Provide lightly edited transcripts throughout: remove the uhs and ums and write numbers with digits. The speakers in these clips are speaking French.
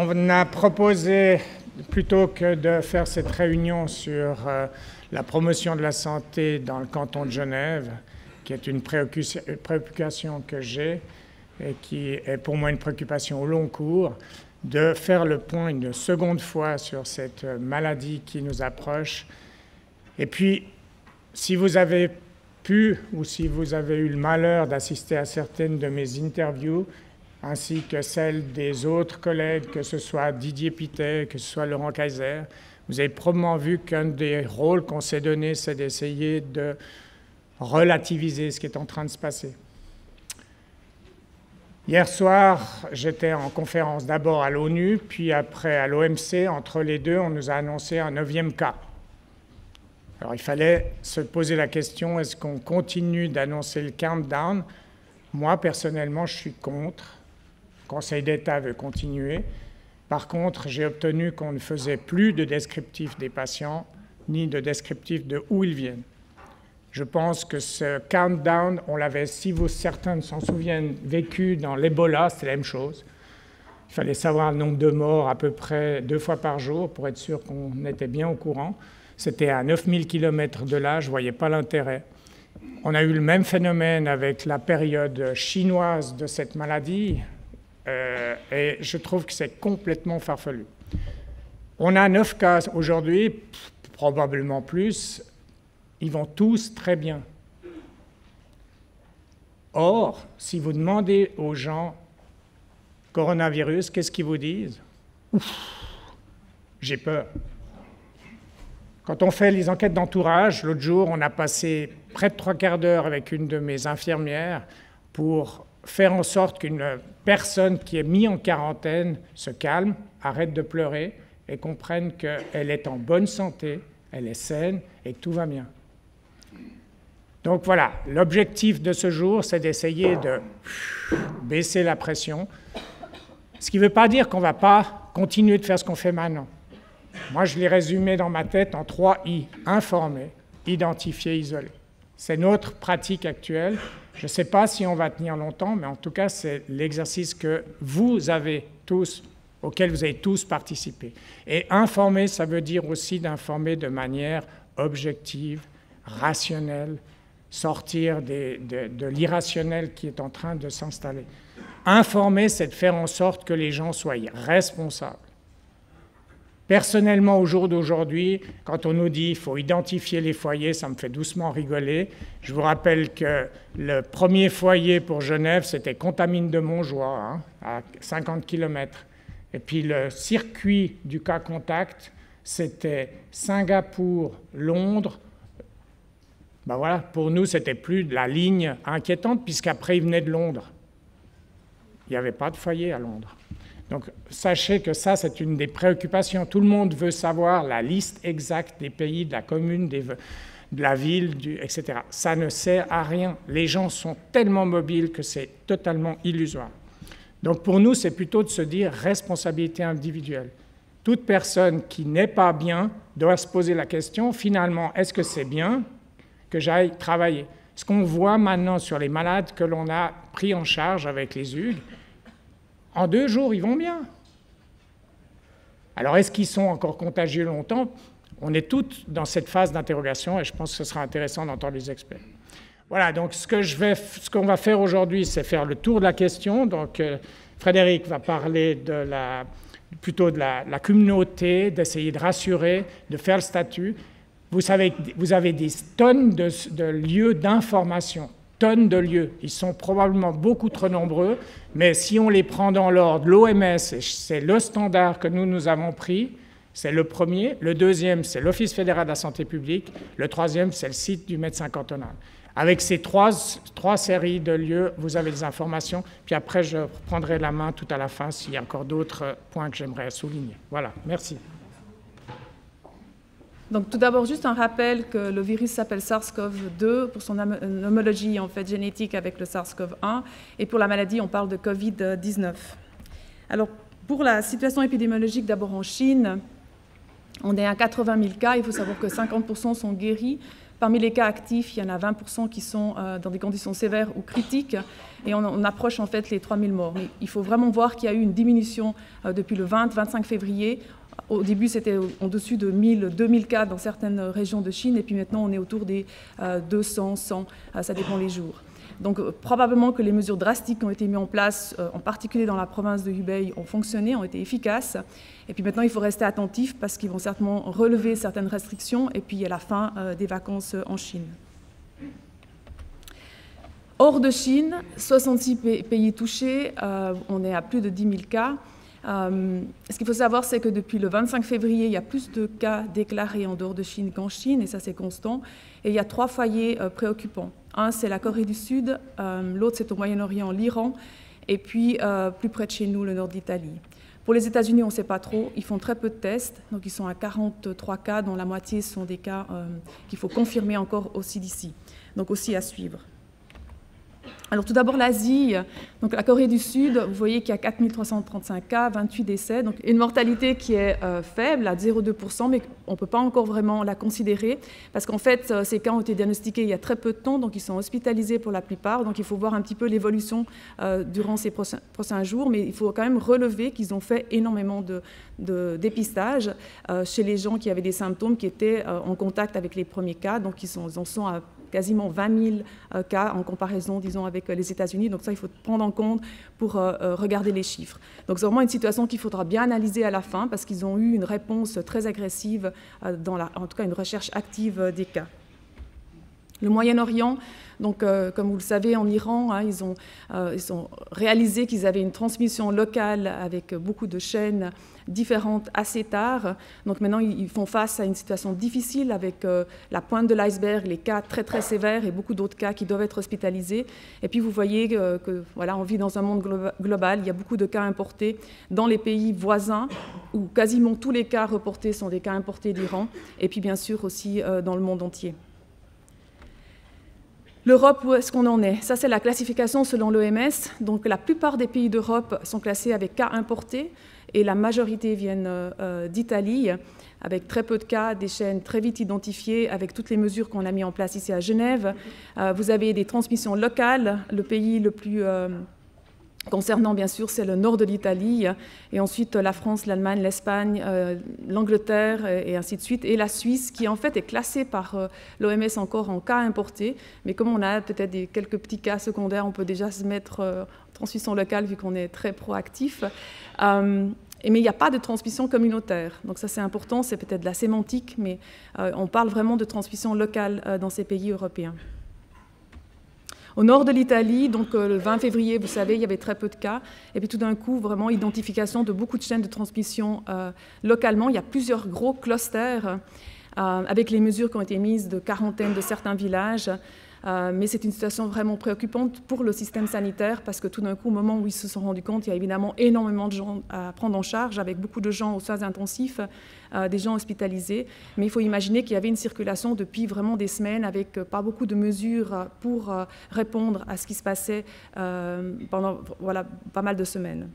On a proposé, plutôt que de faire cette réunion sur la promotion de la santé dans le canton de Genève, qui est une préoccupation que j'ai et qui est pour moi une préoccupation au long cours, de faire le point une seconde fois sur cette maladie qui nous approche. Et puis, si vous avez pu ou si vous avez eu le malheur d'assister à certaines de mes interviews, ainsi que celles des autres collègues, que ce soit Didier Pittet, que ce soit Laurent Kaiser, vous avez probablement vu qu'un des rôles qu'on s'est donné, c'est d'essayer de relativiser ce qui est en train de se passer. Hier soir, j'étais en conférence d'abord à l'ONU, puis après à l'OMC. Entre les deux, on nous a annoncé un 9e cas. Alors il fallait se poser la question, est-ce qu'on continue d'annoncer le countdown? Moi, personnellement, je suis contre. Le Conseil d'État veut continuer. Par contre, j'ai obtenu qu'on ne faisait plus de descriptif des patients, ni de descriptif de où ils viennent. Je pense que ce countdown, on l'avait, si certains s'en souviennent, vécu dans l'Ebola, c'était la même chose. Il fallait savoir le nombre de morts à peu près 2 fois par jour pour être sûr qu'on était bien au courant. C'était à 9000 km de là, je ne voyais pas l'intérêt. On a eu le même phénomène avec la période chinoise de cette maladie, et je trouve que c'est complètement farfelu. On a 9 cas aujourd'hui, probablement plus. Ils vont tous très bien. Or, si vous demandez aux gens coronavirus, qu'est-ce qu'ils vous disent? Ouf, j'ai peur. Quand on fait les enquêtes d'entourage, l'autre jour, on a passé près de 3/4 d'heure avec une de mes infirmières pour faire en sorte qu'une personne qui est mise en quarantaine se calme, arrête de pleurer et comprenne qu'elle est en bonne santé, elle est saine et que tout va bien. Donc voilà, l'objectif de ce jour, c'est d'essayer de baisser la pression, ce qui ne veut pas dire qu'on ne va pas continuer de faire ce qu'on fait maintenant. Moi, je l'ai résumé dans ma tête en 3 I. Informer, identifier, isoler. C'est notre pratique actuelle. Je ne sais pas si on va tenir longtemps, mais en tout cas, c'est l'exercice que vous avez tous, auquel vous avez tous participé. Et informer, ça veut dire aussi d'informer de manière objective, rationnelle, sortir de l'irrationnel qui est en train de s'installer. Informer, c'est de faire en sorte que les gens soient responsables. Personnellement, au jour d'aujourd'hui, quand on nous dit qu'il faut identifier les foyers, ça me fait doucement rigoler. Je vous rappelle que le premier foyer pour Genève, c'était Contamine de Montjoie, à 50 km. Et puis le circuit du cas contact, c'était Singapour, Londres. Ben voilà, pour nous, c'était plus de la ligne inquiétante, puisqu'après, ils venaient de Londres. Il n'y avait pas de foyer à Londres. Donc, sachez que ça, c'est une des préoccupations. Tout le monde veut savoir la liste exacte des pays, de la commune, de la ville, etc. Ça ne sert à rien. Les gens sont tellement mobiles que c'est totalement illusoire. Donc, pour nous, c'est plutôt de se dire responsabilité individuelle. Toute personne qui n'est pas bien doit se poser la question, finalement, est-ce que c'est bien que j'aille travailler? Ce qu'on voit maintenant sur les malades que l'on a pris en charge avec les UG, en 2 jours, ils vont bien. Alors, est-ce qu'ils sont encore contagieux longtemps? On est tous dans cette phase d'interrogation et je pense que ce sera intéressant d'entendre les experts. Voilà, donc ce qu'on va faire aujourd'hui, c'est faire le tour de la question. Donc, Frédéric va parler plutôt de la communauté, d'essayer de rassurer, de faire le statut. Vous savez, vous avez des tonnes de lieux d'information. Tonnes de lieux. Ils sont probablement beaucoup trop nombreux, mais si on les prend dans l'ordre, l'OMS, c'est le standard que nous avons pris, c'est le premier. Le deuxième, c'est l'Office fédéral de la santé publique. Le troisième, c'est le site du médecin cantonal. Avec ces trois séries de lieux, vous avez des informations. Puis après, je reprendrai la main tout à la fin s'il y a encore d'autres points que j'aimerais souligner. Voilà, merci. Donc tout d'abord, juste un rappel que le virus s'appelle SARS-CoV-2 pour son homologie en fait, génétique avec le SARS-CoV-1 et pour la maladie, on parle de Covid-19. Alors pour la situation épidémiologique, d'abord en Chine, on est à 80 000 cas, il faut savoir que 50% sont guéris, Parmi les cas actifs, il y en a 20% qui sont dans des conditions sévères ou critiques, et on approche en fait les 3000 morts. Mais il faut vraiment voir qu'il y a eu une diminution depuis le 20-25 février. Au début, c'était au-dessus de 1000-2000 cas dans certaines régions de Chine, et puis maintenant, on est autour des 200, 100, ça dépend les jours. Donc, probablement que les mesures drastiques qui ont été mises en place, en particulier dans la province de Hubei, ont fonctionné, ont été efficaces. Et puis maintenant, il faut rester attentif parce qu'ils vont certainement relever certaines restrictions, et puis il y a la fin des vacances en Chine. Hors de Chine, 66 pays touchés, on est à plus de 10 000 cas. Ce qu'il faut savoir, c'est que depuis le 25 février, il y a plus de cas déclarés en dehors de Chine qu'en Chine, et ça c'est constant. Et il y a 3 foyers préoccupants. Un, c'est la Corée du Sud, l'autre c'est au Moyen-Orient, l'Iran, et puis plus près de chez nous, le nord d'Italie. Pour les États-Unis, on ne sait pas trop, ils font très peu de tests, donc ils sont à 43 cas, dont la moitié sont des cas qu'il faut confirmer encore au CDC, donc aussi à suivre. Alors tout d'abord l'Asie, donc la Corée du Sud, vous voyez qu'il y a 4335 cas, 28 décès, donc une mortalité qui est faible, à 0,2%, mais on ne peut pas encore vraiment la considérer, parce qu'en fait ces cas ont été diagnostiqués il y a très peu de temps, donc ils sont hospitalisés pour la plupart, donc il faut voir un petit peu l'évolution durant ces prochains jours, mais il faut quand même relever qu'ils ont fait énormément de dépistage chez les gens qui avaient des symptômes, qui étaient en contact avec les premiers cas, donc ils en sont à quasiment 20 000 cas en comparaison, disons, avec les États-Unis. Donc ça, il faut prendre en compte pour regarder les chiffres. Donc c'est vraiment une situation qu'il faudra bien analyser à la fin parce qu'ils ont eu une réponse très agressive, en tout cas une recherche active des cas. Le Moyen-Orient, donc comme vous le savez, en Iran, hein, ils ont réalisé qu'ils avaient une transmission locale avec beaucoup de chaînes différentes assez tard. Donc maintenant, ils font face à une situation difficile avec la pointe de l'iceberg, les cas très très sévères et beaucoup d'autres cas qui doivent être hospitalisés. Et puis vous voyez que voilà, on vit dans un monde global, il y a beaucoup de cas importés dans les pays voisins où quasiment tous les cas reportés sont des cas importés d'Iran et puis bien sûr aussi dans le monde entier. L'Europe, où est-ce qu'on en est? Ça, c'est la classification selon l'OMS. Donc, la plupart des pays d'Europe sont classés avec cas importés et la majorité viennent d'Italie, avec très peu de cas, des chaînes très vite identifiées, avec toutes les mesures qu'on a mises en place ici à Genève. Vous avez des transmissions locales. Le pays le plus concernant, bien sûr, c'est le nord de l'Italie, et ensuite la France, l'Allemagne, l'Espagne, l'Angleterre, et ainsi de suite, et la Suisse, qui en fait est classée par l'OMS encore en cas importés, mais comme on a peut-être quelques petits cas secondaires, on peut déjà se mettre en transmission locale, vu qu'on est très proactif. Mais il n'y a pas de transmission communautaire, donc ça c'est important, c'est peut-être de la sémantique, mais on parle vraiment de transmission locale dans ces pays européens. Au nord de l'Italie, donc le 20 février, vous savez, il y avait très peu de cas. Et puis tout d'un coup, vraiment identification de beaucoup de chaînes de transmission localement. Il y a plusieurs gros clusters avec les mesures qui ont été mises de quarantaine de certains villages. Mais c'est une situation vraiment préoccupante pour le système sanitaire parce que tout d'un coup, au moment où ils se sont rendus compte, il y a évidemment énormément de gens à prendre en charge, avec beaucoup de gens aux soins intensifs, des gens hospitalisés. Mais il faut imaginer qu'il y avait une circulation depuis vraiment des semaines avec pas beaucoup de mesures pour répondre à ce qui se passait pendant voilà, pas mal de semaines.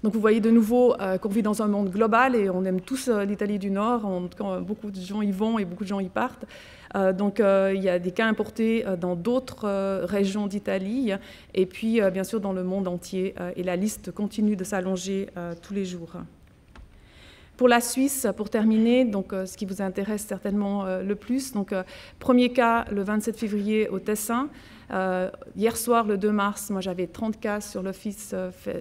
Donc vous voyez de nouveau qu'on vit dans un monde global et on aime tous l'Italie du Nord. Quand beaucoup de gens y vont et beaucoup de gens y partent. Donc il y a des cas importés dans d'autres régions d'Italie et puis bien sûr dans le monde entier. Et la liste continue de s'allonger tous les jours. Pour la Suisse, pour terminer, donc, ce qui vous intéresse certainement le plus, donc, premier cas le 27 février au Tessin. Hier soir, le 2 mars, moi j'avais 30 cas sur l'Office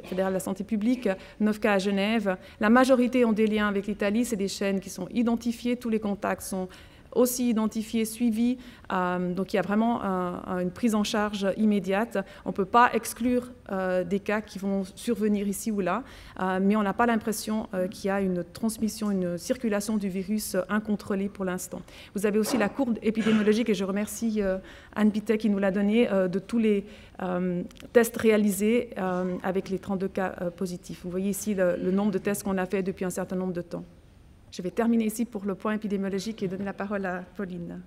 fédéral de la santé publique, 9 cas à Genève. La majorité ont des liens avec l'Italie, c'est des chaînes qui sont identifiées, tous les contacts sont aussi identifiés, suivis, donc il y a vraiment une prise en charge immédiate. On ne peut pas exclure des cas qui vont survenir ici ou là, mais on n'a pas l'impression qu'il y a une transmission, une circulation du virus incontrôlée pour l'instant. Vous avez aussi la courbe épidémiologique, et je remercie Anne Pittet qui nous l'a donnée, de tous les tests réalisés avec les 32 cas positifs. Vous voyez ici le nombre de tests qu'on a fait depuis un certain nombre de temps. Je vais terminer ici pour le point épidémiologique et donner la parole à Pauline.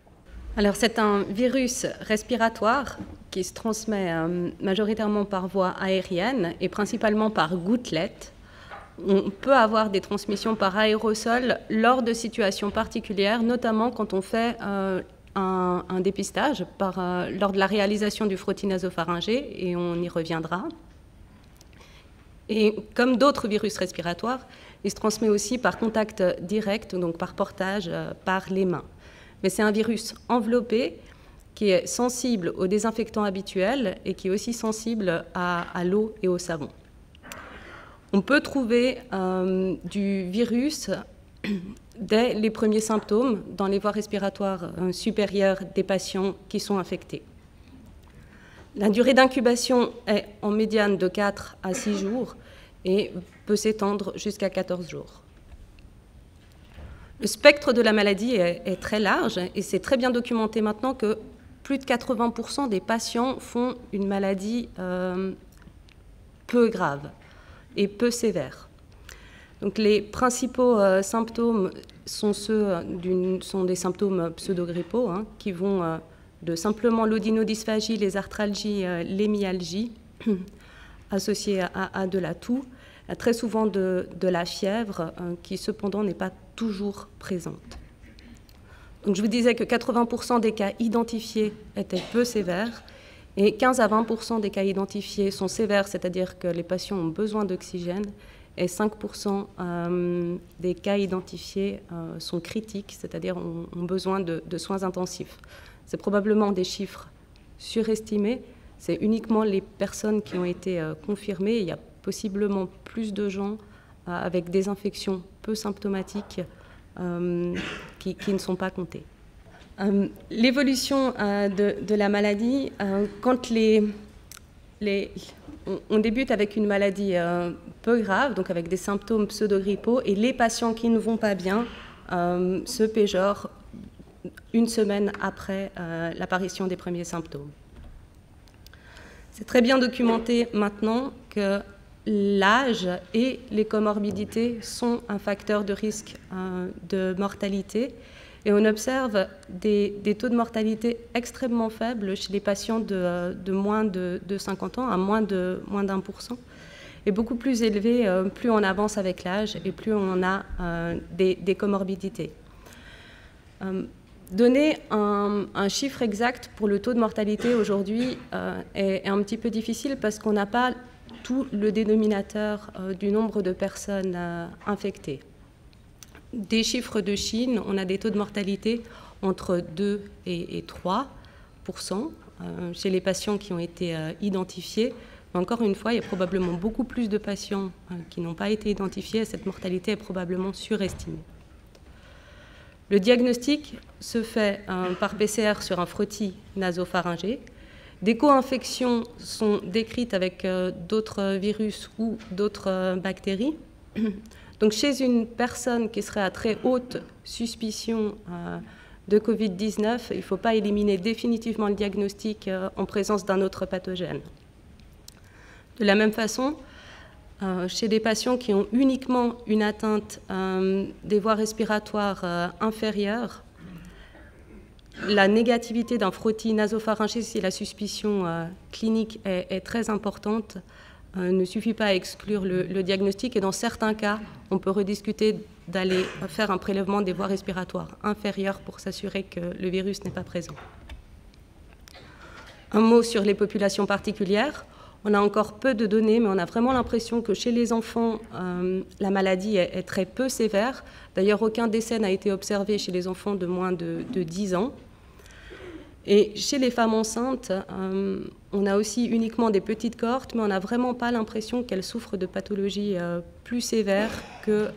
Alors, c'est un virus respiratoire qui se transmet majoritairement par voie aérienne et principalement par gouttelettes. on peut avoir des transmissions par aérosol lors de situations particulières, notamment quand on fait un dépistage lors de la réalisation du frottis nasopharyngé, et on y reviendra. Et comme d'autres virus respiratoires, il se transmet aussi par contact direct, donc par portage par les mains. Mais c'est un virus enveloppé qui est sensible aux désinfectants habituels et qui est aussi sensible à l'eau et au savon. On peut trouver du virus dès les premiers symptômes dans les voies respiratoires supérieures des patients qui sont infectés. La durée d'incubation est en médiane de 4 à 6 jours et peut s'étendre jusqu'à 14 jours. Le spectre de la maladie est très large et c'est très bien documenté maintenant que plus de 80% des patients font une maladie peu grave et peu sévère. Donc les principaux symptômes sont des symptômes pseudogrippaux qui vont de simplement l'odynodyspagie, les arthralgies, les myalgies, associées à de la toux, très souvent de la fièvre, qui cependant n'est pas toujours présente. Donc je vous disais que 80% des cas identifiés étaient peu sévères, et 15 à 20% des cas identifiés sont sévères, c'est-à-dire que les patients ont besoin d'oxygène, et 5% des cas identifiés sont critiques, c'est-à-dire ont besoin de soins intensifs. C'est probablement des chiffres surestimés, c'est uniquement les personnes qui ont été confirmées. Il y a possiblement plus de gens avec des infections peu symptomatiques qui ne sont pas comptés. L'évolution de la maladie, quand on débute avec une maladie peu grave, donc avec des symptômes pseudogrippaux, et les patients qui ne vont pas bien se péjorent une semaine après l'apparition des premiers symptômes. C'est très bien documenté maintenant que l'âge et les comorbidités sont un facteur de risque de mortalité, et on observe des taux de mortalité extrêmement faibles chez les patients de moins de 50 ans, à moins d'1%, et beaucoup plus élevés plus on avance avec l'âge et plus on a des comorbidités. Donner un chiffre exact pour le taux de mortalité aujourd'hui est un petit peu difficile parce qu'on n'a pas tout le dénominateur du nombre de personnes infectées. Des chiffres de Chine, on a des taux de mortalité entre 2 et 3% chez les patients qui ont été identifiés. Mais encore une fois, il y a probablement beaucoup plus de patients qui n'ont pas été identifiés et cette mortalité est probablement surestimée. Le diagnostic se fait par PCR sur un frottis nasopharyngé. Des co-infections sont décrites avec d'autres virus ou d'autres bactéries. Donc chez une personne qui serait à très haute suspicion de Covid-19, il ne faut pas éliminer définitivement le diagnostic en présence d'un autre pathogène. De la même façon, chez des patients qui ont uniquement une atteinte des voies respiratoires inférieures, la négativité d'un frottis nasopharyngé, si la suspicion clinique est très importante, ne suffit pas à exclure le diagnostic, et dans certains cas, on peut rediscuter d'aller faire un prélèvement des voies respiratoires inférieures pour s'assurer que le virus n'est pas présent. Un mot sur les populations particulières. On a encore peu de données, mais on a vraiment l'impression que chez les enfants, la maladie est très peu sévère. D'ailleurs, aucun décès n'a été observé chez les enfants de moins de 10 ans. Et chez les femmes enceintes, on a aussi uniquement des petites cohortes, mais on n'a vraiment pas l'impression qu'elles souffrent de pathologies plus sévères que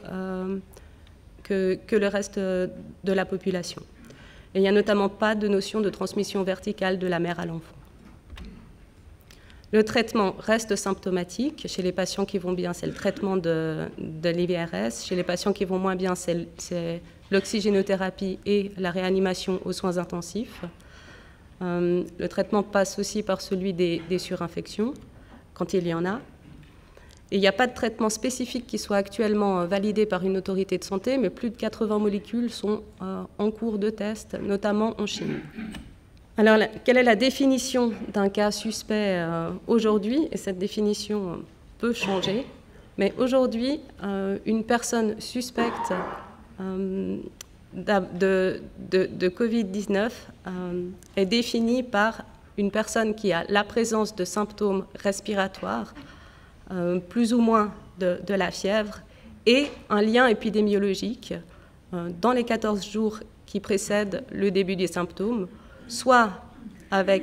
le reste de la population. Et il n'y a notamment pas de notion de transmission verticale de la mère à l'enfant. Le traitement reste symptomatique. Chez les patients qui vont bien, c'est le traitement de l'IVRS. Chez les patients qui vont moins bien, c'est l'oxygénothérapie et la réanimation aux soins intensifs. Le traitement passe aussi par celui des surinfections, quand il y en a. Et il n'y a pas de traitement spécifique qui soit actuellement validé par une autorité de santé, mais plus de 80 molécules sont en cours de test, notamment en Chine. Alors, quelle est la définition d'un cas suspect aujourd'hui? Et cette définition peut changer. Mais aujourd'hui, une personne suspecte de Covid-19 est définie par une personne qui a la présence de symptômes respiratoires, plus ou moins de la fièvre, et un lien épidémiologique dans les 14 jours qui précèdent le début des symptômes, soit parce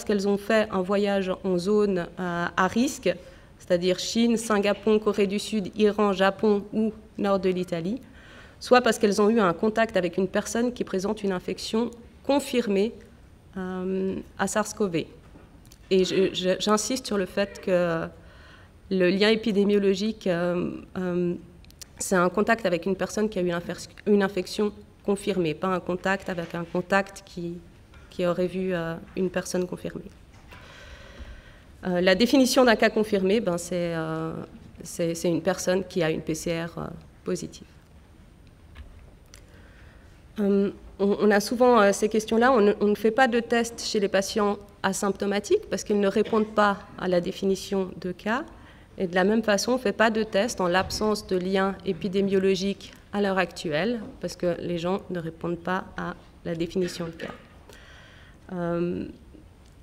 qu'elles ont fait un voyage en zone à risque, c'est-à-dire Chine, Singapour, Corée du Sud, Iran, Japon ou nord de l'Italie, soit parce qu'elles ont eu un contact avec une personne qui présente une infection confirmée à SARS-CoV. Et j'insiste sur le fait que le lien épidémiologique, c'est un contact avec une personne qui a eu une infection confirmée, pas un contact avec un contact qui aurait vu une personne confirmée. La définition d'un cas confirmé, c'est une personne qui a une PCR positive. On a souvent ces questions-là. On ne fait pas de tests chez les patients asymptomatiques parce qu'ils ne répondent pas à la définition de cas. Et de la même façon, on ne fait pas de tests en l'absence de lien épidémiologique à l'heure actuelle parce que les gens ne répondent pas à la définition de cas.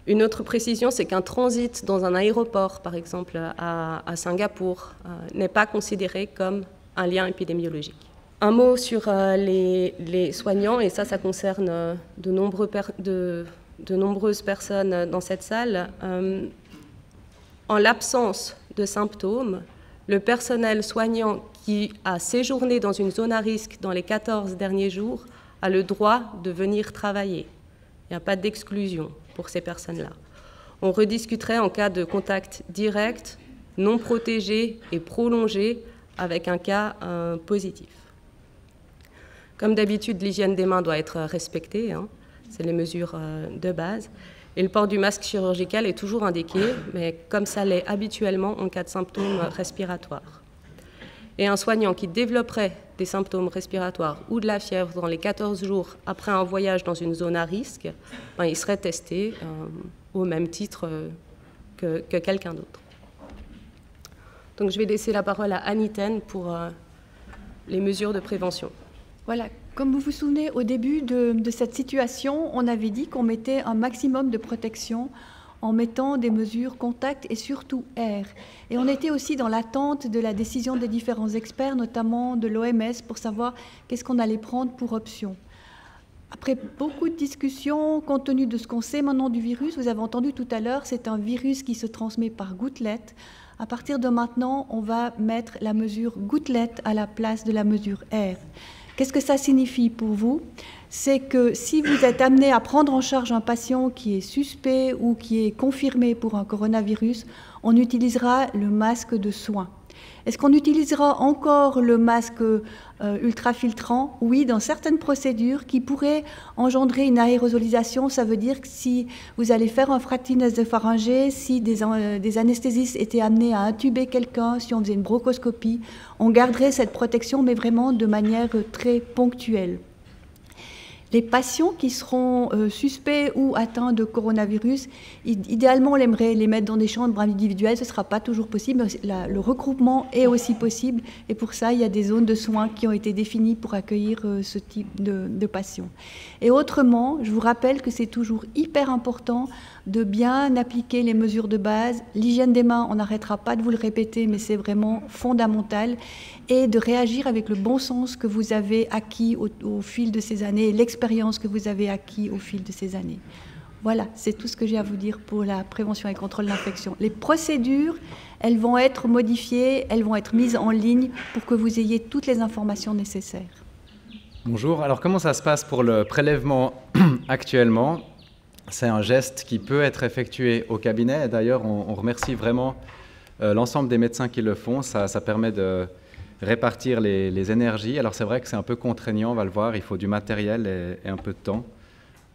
Une autre précision, c'est qu'un transit dans un aéroport, par exemple à Singapour, n'est pas considéré comme un lien épidémiologique. Un mot sur les soignants, et ça concerne de nombreuses personnes dans cette salle. En l'absence de symptômes, le personnel soignant qui a séjourné dans une zone à risque dans les 14 derniers jours a le droit de venir travailler. Il n'y a pas d'exclusion pour ces personnes-là. On rediscuterait en cas de contact direct, non protégé et prolongé avec un cas positif. Comme d'habitude, l'hygiène des mains doit être respectée, hein. C'est les mesures de base. Et le port du masque chirurgical est toujours indiqué, mais comme ça l'est habituellement en cas de symptômes respiratoires. Et un soignant qui développerait des symptômes respiratoires ou de la fièvre dans les 14 jours après un voyage dans une zone à risque, il serait testé au même titre que quelqu'un d'autre. Donc je vais laisser la parole à Aniten pour les mesures de prévention. Voilà, comme vous vous souvenez, au début de cette situation, on avait dit qu'on mettait un maximum de protection en mettant des mesures contact et surtout air. Et on était aussi dans l'attente de la décision des différents experts, notamment de l'OMS, pour savoir qu'est-ce qu'on allait prendre pour option. Après beaucoup de discussions, compte tenu de ce qu'on sait maintenant du virus, vous avez entendu tout à l'heure, c'est un virus qui se transmet par gouttelettes. À partir de maintenant, on va mettre la mesure gouttelette à la place de la mesure air. Qu'est-ce que ça signifie pour vous? C'est que si vous êtes amené à prendre en charge un patient qui est suspect ou qui est confirmé pour un coronavirus, on utilisera le masque de soins. Est-ce qu'on utilisera encore le masque ultrafiltrant? Oui, dans certaines procédures qui pourraient engendrer une aérosolisation. Ça veut dire que si vous allez faire un fracture-nasopharyngée, si des anesthésistes étaient amenés à intuber quelqu'un, si on faisait une bronchoscopie, on garderait cette protection, mais vraiment de manière très ponctuelle. Les patients qui seront suspects ou atteints de coronavirus, idéalement, on aimerait les mettre dans des chambres individuelles. Ce ne sera pas toujours possible, mais le regroupement est aussi possible. Et pour ça, il y a des zones de soins qui ont été définies pour accueillir ce type de patients. Et autrement, je vous rappelle que c'est toujours hyper important de bien appliquer les mesures de base. L'hygiène des mains, on n'arrêtera pas de vous le répéter, mais c'est vraiment fondamental. Et de réagir avec le bon sens que vous avez acquis au fil de ces années, l'expérience que vous avez acquis au fil de ces années. Voilà, c'est tout ce que j'ai à vous dire pour la prévention et contrôle d'infection. Les procédures, elles vont être modifiées, elles vont être mises en ligne pour que vous ayez toutes les informations nécessaires. Bonjour, alors comment ça se passe pour le prélèvement actuellement? C'est un geste qui peut être effectué au cabinet. D'ailleurs, on remercie vraiment l'ensemble des médecins qui le font. Ça permet de répartir les énergies. Alors c'est vrai que c'est un peu contraignant, on va le voir, il faut du matériel et un peu de temps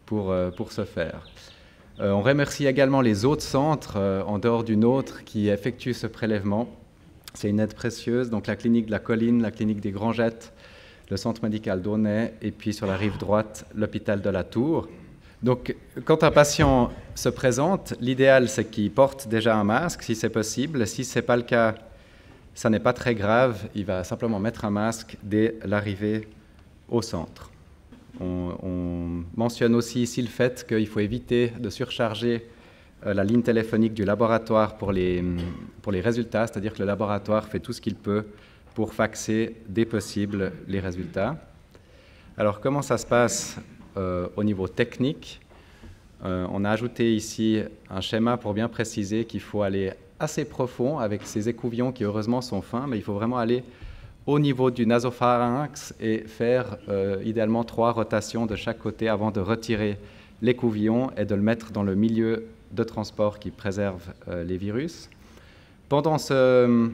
pour ce faire. On remercie également les autres centres, en dehors du nôtre, qui effectuent ce prélèvement. C'est une aide précieuse, donc la clinique de la Colline, la clinique des Grangettes, le centre médical d'Aunay, et puis sur la rive droite, l'hôpital de la Tour. Donc, quand un patient se présente, l'idéal, c'est qu'il porte déjà un masque, si c'est possible. Si ce n'est pas le cas, ça n'est pas très grave. Il va simplement mettre un masque dès l'arrivée au centre. On mentionne aussi ici le fait qu'il faut éviter de surcharger la ligne téléphonique du laboratoire pour les résultats, c'est-à-dire que le laboratoire fait tout ce qu'il peut pour faxer dès possible les résultats. Alors, comment ça se passe au niveau technique? On a ajouté ici un schéma pour bien préciser qu'il faut aller assez profond avec ces écouvillons qui heureusement sont fins, mais il faut vraiment aller au niveau du nasopharynx et faire idéalement 3 rotations de chaque côté avant de retirer l'écouvillon et de le mettre dans le milieu de transport qui préserve les virus. Pendant ce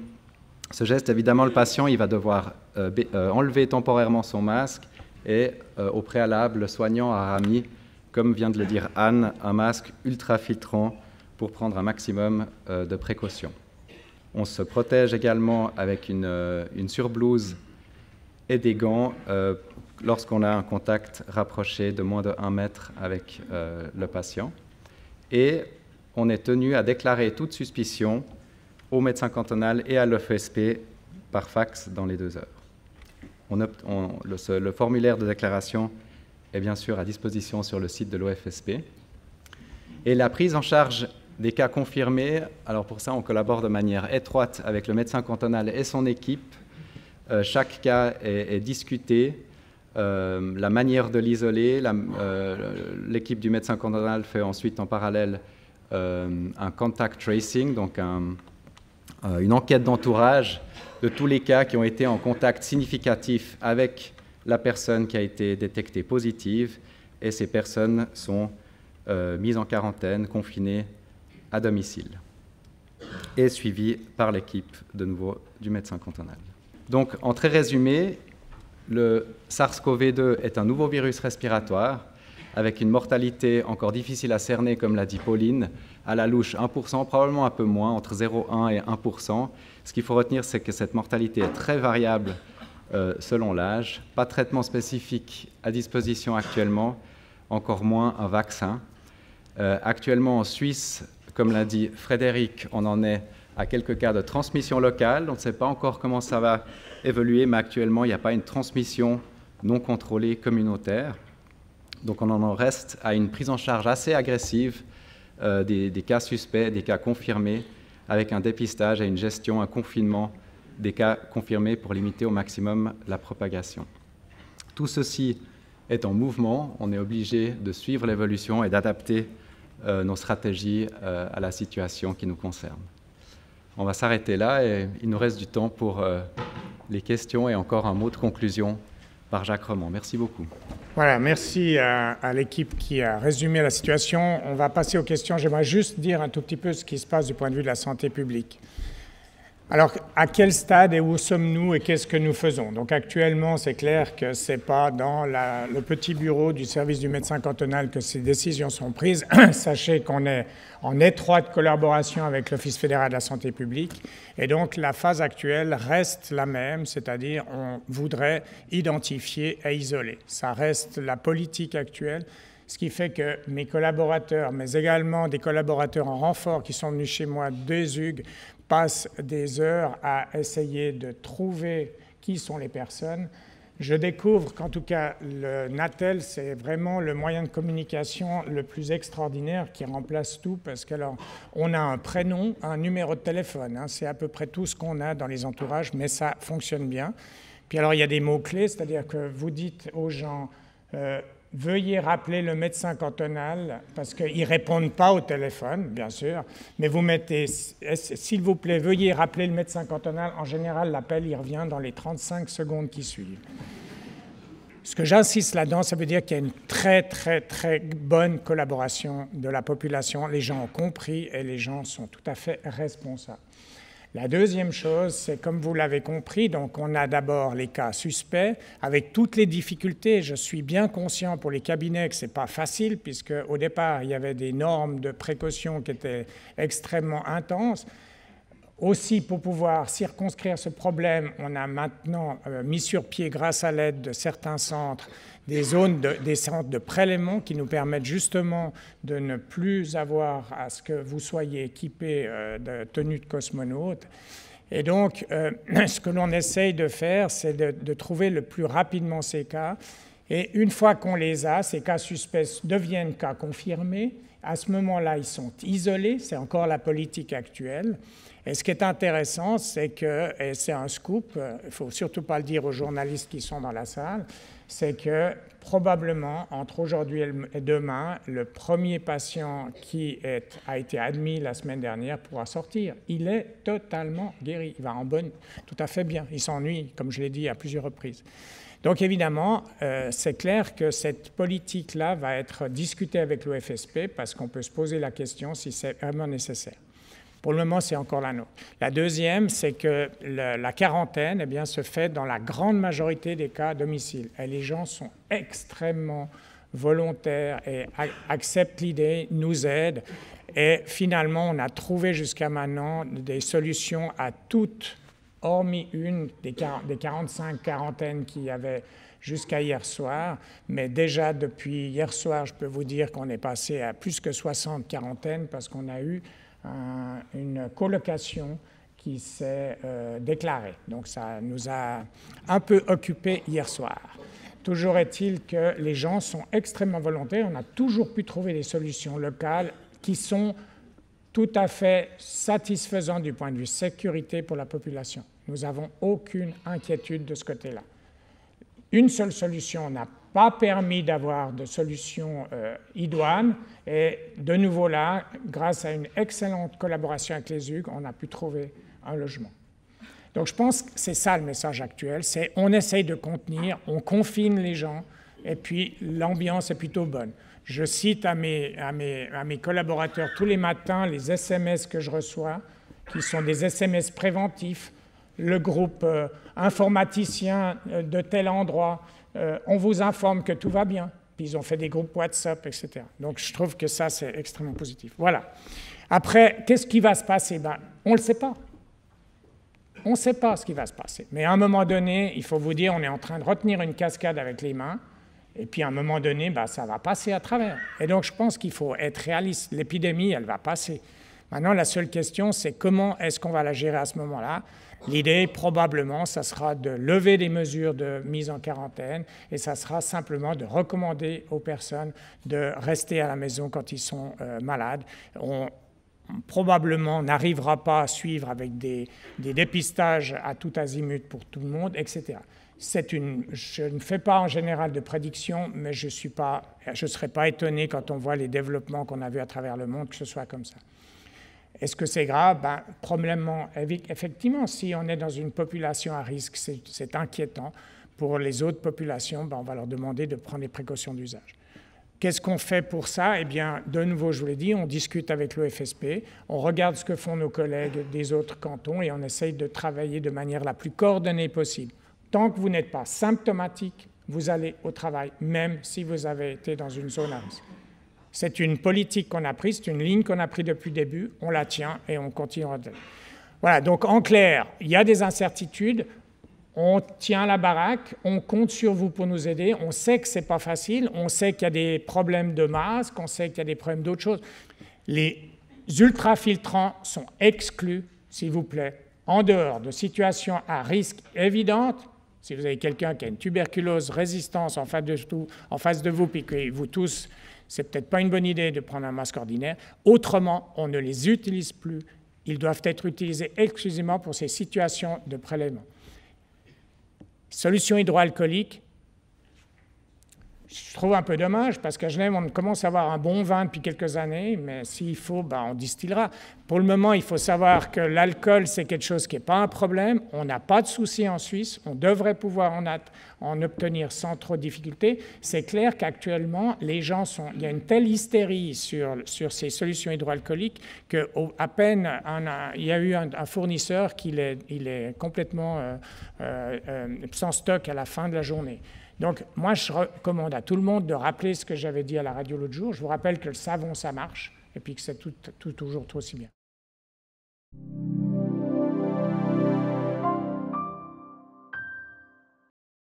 geste, évidemment, le patient il va devoir enlever temporairement son masque et au préalable, le soignant aura mis, comme vient de le dire Anne, un masque ultra-filtrant pour prendre un maximum de précautions. On se protège également avec une surblouse et des gants lorsqu'on a un contact rapproché de moins de 1 mètre avec le patient. Et on est tenu à déclarer toute suspicion au médecin cantonal et à l'OFSP par fax dans les 2 heures. Le formulaire de déclaration est bien sûr à disposition sur le site de l'OFSP. Et la prise en charge des cas confirmés, alors pour ça on collabore de manière étroite avec le médecin cantonal et son équipe. Chaque cas est discuté, la manière de l'isoler, l'équipe du médecin cantonal fait ensuite en parallèle un contact tracing, donc une enquête d'entourage de tous les cas qui ont été en contact significatif avec la personne qui a été détectée positive, et ces personnes sont mises en quarantaine, confinées à domicile et suivies par l'équipe de nouveau du médecin cantonal. Donc, en très résumé, le SARS-CoV-2 est un nouveau virus respiratoire avec une mortalité encore difficile à cerner, comme l'a dit Pauline, à la louche 1%, probablement un peu moins, entre 0,1 et 1%. Ce qu'il faut retenir, c'est que cette mortalité est très variable selon l'âge, pas de traitement spécifique à disposition actuellement, encore moins un vaccin. Actuellement en Suisse, comme l'a dit Frédéric, on en est à quelques cas de transmission locale. On ne sait pas encore comment ça va évoluer, mais actuellement, il n'y a pas une transmission non contrôlée communautaire. Donc on en reste à une prise en charge assez agressive des cas suspects, des cas confirmés, avec un dépistage et une gestion, un confinement des cas confirmés pour limiter au maximum la propagation. Tout ceci est en mouvement. On est obligé de suivre l'évolution et d'adapter nos stratégies à la situation qui nous concerne. On va s'arrêter là et il nous reste du temps pour les questions et encore un mot de conclusion par Jacques Remond. Merci beaucoup. Voilà, merci à l'équipe qui a résumé la situation. On va passer aux questions. J'aimerais juste dire un tout petit peu ce qui se passe du point de vue de la santé publique. Alors, à quel stade et où sommes-nous et qu'est-ce que nous faisons? Donc actuellement, c'est clair que ce n'est pas dans le petit bureau du service du médecin cantonal que ces décisions sont prises. Sachez qu'on est en étroite collaboration avec l'Office fédéral de la santé publique. Et donc, la phase actuelle reste la même, c'est-à-dire on voudrait identifier et isoler. Ça reste la politique actuelle. Ce qui fait que mes collaborateurs, mais également des collaborateurs en renfort qui sont venus chez moi des UG, passent des heures à essayer de trouver qui sont les personnes. Je découvre qu'en tout cas, le Natel, c'est vraiment le moyen de communication le plus extraordinaire qui remplace tout, parce qu'alors, on a un prénom, un numéro de téléphone, hein, c'est à peu près tout ce qu'on a dans les entourages, mais ça fonctionne bien. Puis alors, il y a des mots-clés, c'est-à-dire que vous dites aux gens veuillez rappeler le médecin cantonal, parce qu'ils ne répondent pas au téléphone, bien sûr, mais vous mettez, s'il vous plaît, veuillez rappeler le médecin cantonal. En général, l'appel, il revient dans les 35 secondes qui suivent. Ce que j'insiste là-dedans, ça veut dire qu'il y a une très, très, très bonne collaboration de la population. Les gens ont compris et les gens sont tout à fait responsables. La deuxième chose, c'est comme vous l'avez compris, donc on a d'abord les cas suspects avec toutes les difficultés. Je suis bien conscient pour les cabinets que ce n'est pas facile puisque au départ, il y avait des normes de précaution qui étaient extrêmement intenses. Aussi, pour pouvoir circonscrire ce problème, on a maintenant mis sur pied, grâce à l'aide de certains centres, des centres de prélèvement qui nous permettent justement de ne plus avoir à ce que vous soyez équipés de tenues de cosmonautes. Et donc, ce que l'on essaye de faire, c'est de trouver le plus rapidement ces cas. Et une fois qu'on les a, ces cas suspects deviennent cas confirmés. À ce moment-là, ils sont isolés. C'est encore la politique actuelle. Et ce qui est intéressant, c'est que, et c'est un scoop, il ne faut surtout pas le dire aux journalistes qui sont dans la salle, c'est que probablement, entre aujourd'hui et demain, le premier patient qui a été admis la semaine dernière pourra sortir. Il est totalement guéri. Il va tout à fait bien. Il s'ennuie, comme je l'ai dit à plusieurs reprises. Donc évidemment, c'est clair que cette politique-là va être discutée avec l'OFSP parce qu'on peut se poser la question si c'est vraiment nécessaire. Pour le moment, c'est encore la nôtre. La deuxième, c'est que la quarantaine eh bien, se fait dans la grande majorité des cas à domicile. Et les gens sont extrêmement volontaires et acceptent l'idée, nous aident. Et finalement, on a trouvé jusqu'à maintenant des solutions à toutes, hormis une des 45 quarantaines qu'il y avait jusqu'à hier soir. Mais déjà, depuis hier soir, je peux vous dire qu'on est passé à plus que 60 quarantaines parce qu'on a eu une colocation qui s'est déclarée. Donc ça nous a un peu occupés hier soir. Toujours est-il que les gens sont extrêmement volontaires. On a toujours pu trouver des solutions locales qui sont tout à fait satisfaisantes du point de vue sécurité pour la population. Nous n'avons aucune inquiétude de ce côté-là. Une seule solution n'a pas permis d'avoir de solution idoine. Et de nouveau là, grâce à une excellente collaboration avec les UG, on a pu trouver un logement. Donc je pense que c'est ça le message actuel, c'est on essaye de contenir, on confine les gens, et puis l'ambiance est plutôt bonne. Je cite à mes collaborateurs tous les matins les SMS que je reçois, qui sont des SMS préventifs. Le groupe informaticien de tel endroit, on vous informe que tout va bien. Puis ils ont fait des groupes WhatsApp, etc. Donc je trouve que ça, c'est extrêmement positif. Voilà. Après, qu'est-ce qui va se passer? On ne le sait pas. On ne sait pas ce qui va se passer. Mais à un moment donné, il faut vous dire, on est en train de retenir une cascade avec les mains. Et puis à un moment donné, ça va passer à travers. Et donc je pense qu'il faut être réaliste. L'épidémie, elle va passer. Maintenant, la seule question, c'est comment est-ce qu'on va la gérer à ce moment-là? L'idée, probablement, ça sera de lever des mesures de mise en quarantaine et ça sera simplement de recommander aux personnes de rester à la maison quand ils sont malades. On probablement n'arrivera pas à suivre avec des dépistages à tout azimut pour tout le monde, etc. Je ne fais pas en général de prédictions, mais je ne serais pas étonné quand on voit les développements qu'on a vus à travers le monde que ce soit comme ça. Est-ce que c'est grave? Probablement, effectivement, si on est dans une population à risque, c'est inquiétant. Pour les autres populations, on va leur demander de prendre les précautions d'usage. Qu'est-ce qu'on fait pour ça? Eh bien, de nouveau, je vous l'ai dit, on discute avec l'OFSP, on regarde ce que font nos collègues des autres cantons et on essaye de travailler de manière la plus coordonnée possible. Tant que vous n'êtes pas symptomatique, vous allez au travail, même si vous avez été dans une zone à risque. C'est une politique qu'on a prise, c'est une ligne qu'on a prise depuis le début, on la tient et on continue. Voilà, donc en clair, il y a des incertitudes, on tient la baraque, on compte sur vous pour nous aider, on sait que ce n'est pas facile, on sait qu'il y a des problèmes de masques, on sait qu'il y a des problèmes d'autres choses. Les ultrafiltrants sont exclus, s'il vous plaît, en dehors de situations à risque évidentes. Si vous avez quelqu'un qui a une tuberculose résistance en face de vous, puis que vous tous, c'est peut-être pas une bonne idée de prendre un masque ordinaire. Autrement, on ne les utilise plus. Ils doivent être utilisés exclusivement pour ces situations de prélèvement. Solution hydroalcoolique, je trouve un peu dommage parce qu'à Genève, on commence à avoir un bon vin depuis quelques années, mais s'il faut, on distillera. Pour le moment, il faut savoir que l'alcool, c'est quelque chose qui n'est pas un problème. On n'a pas de souci en Suisse. On devrait pouvoir en obtenir sans trop de difficultés. C'est clair qu'actuellement, les gens il y a une telle hystérie sur ces solutions hydroalcooliques qu'à peine il y a eu un fournisseur il est complètement sans stock à la fin de la journée. Donc, moi, je recommande à tout le monde de rappeler ce que j'avais dit à la radio l'autre jour. Je vous rappelle que le savon, ça marche, et puis que c'est toujours aussi bien.